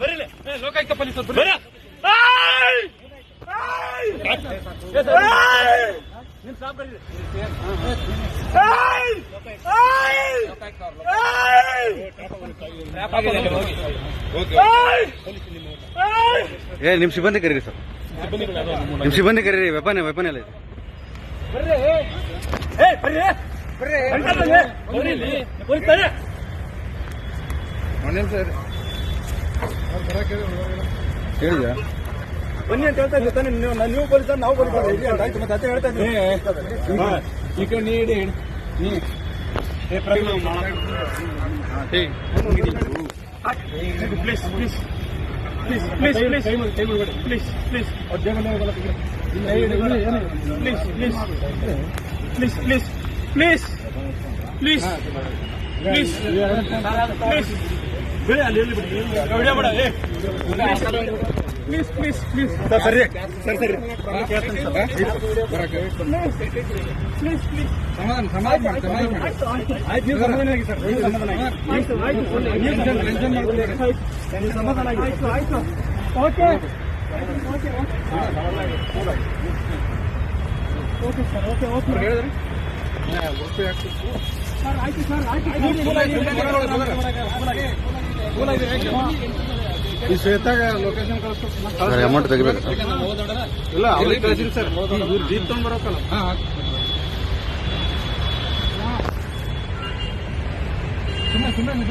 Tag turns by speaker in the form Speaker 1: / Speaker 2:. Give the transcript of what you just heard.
Speaker 1: ಬರೀಲಿ ಲೋಕಾಯುಕ್ತ ಪೊಲೀಸರು ನಿಮ್ ಸಾಬ್ ಬರೀ
Speaker 2: ನಿಮ್ ಸಿಬ್ಬಂದಿ ಕರೀರಿ ಸರ್, ನಿಮ್ ಸಿಬ್ಬಂದಿ ಕರೀರಿ. ವೆಪನ್ ಎಲ್ಲ ಇದೆ. ಹೇಳಿದ
Speaker 1: ಬನ್ನಿ ಅಂತ ಹೇಳ್ತಾ ಇದ್ದಾನೆ. ನೀವು ಪೊಲೀಸ್ ನಾವು ಪೊಲೀಸ್ ಆಯ್ತು. ಮತ್ತೆ ಅದೇ ಹೇಳ್ತಾ ಇದ್ದೀನಿ. ಈ ಕಡೆ ನೀಡಿ please please please please please please please please please please please please please ಬೇಡ ಅಲ್ಲಿ ವಿಡಿಯೋ ಮಾಡ. ಪ್ಲೀಸ್ ಪ್ಲೀಸ್ ಪ್ಲೀಸ್ ಸರ್ ಸರಿ ಸರಿ ಸರಿ ಪ್ಲೀಸ್ ಪ್ಲೀಸ್ ಸಮಾಧಾನ ಆಯ್ತು. ನೀವು ಸಮಾಧಾನ ಆಗಿ ಸರ್, ಸಮಾಧಾನ ಆಗಿ ಸಮಾಧಾನ ಆಗಿ ಆಯ್ತು ಆಯ್ತು. Okay okay okay sir okay okay ಹೇಳಿದ್ರೆ ಸರ್ ಆಯ್ತು ಸರ್ ಆಯ್ತು. ಈ ಶ್ವೇತಾಗ ಲೊಕೇಶನ್ ಕಳಿಸ್ತಾರೆ.
Speaker 2: ಅಮೌಂಟ್ ತೆಗಿಬೇಕು
Speaker 1: ಇಲ್ಲ ಅವ್ರಿಗೆ ಕಳಿಸಿರಿ ಸರ್. ಇವ್ರು ಜೀಪ್ ತಗೊಂಡ್ ಬರೋಕಲ್ಲ. ಸುಮ್ಮನೆ